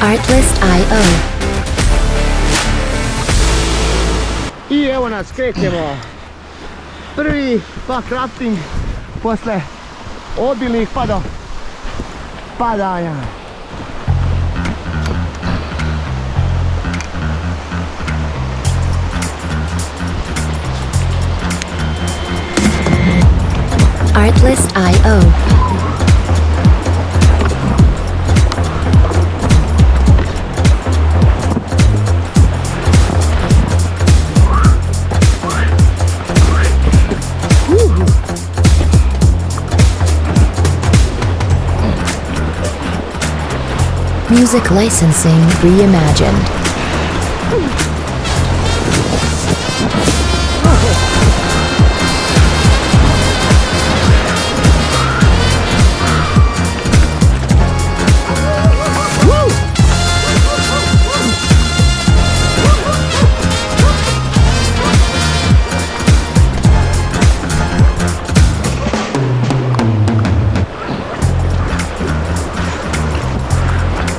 Artlist.io. I evo nas, krećemo. Prvi packrafting posle obilnih padanja. Artlist.io. Music licensing reimagined.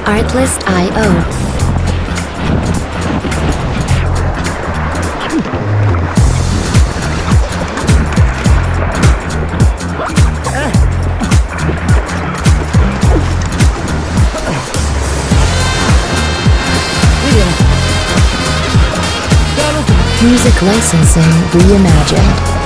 Artlist.io. Music licensing reimagined.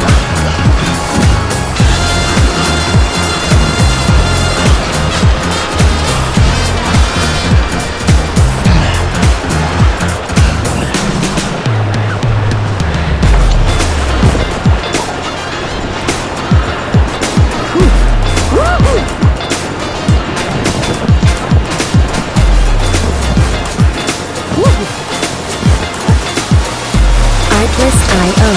Artlist.io.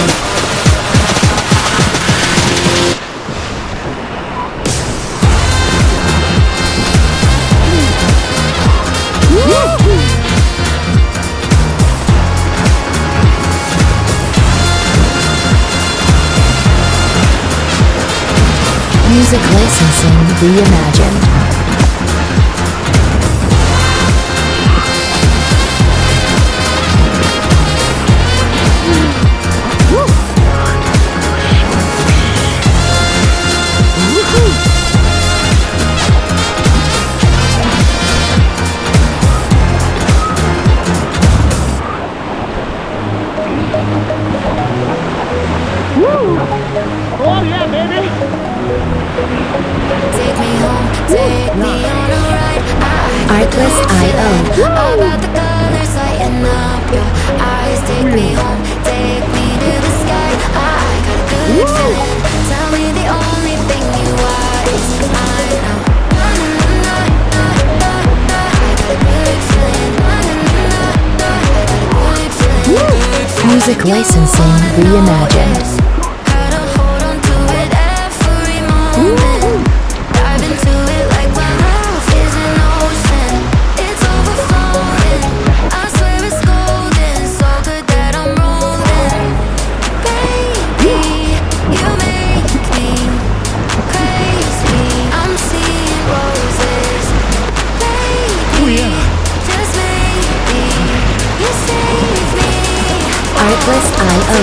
Music licensing reimagined. Oh yeah, baby! Take me home, take me on a ride. Artlist.io. About the colors lighting up your eyes. Take me home, take me to the sky. I got a good feeling. Tell me the only thing you are is I know. I got a good feeling. Music licensing reimagined. Artlist.io.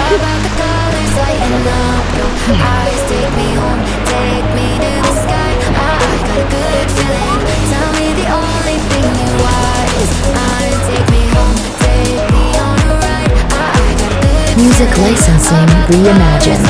About the colors lighting up your eyes. Take me home, take me to the sky. I got a good feeling. Tell me the only thing you are is mine. Take me home, take me on a ride. I got a good Music licensing reimagined.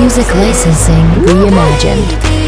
Music licensing reimagined.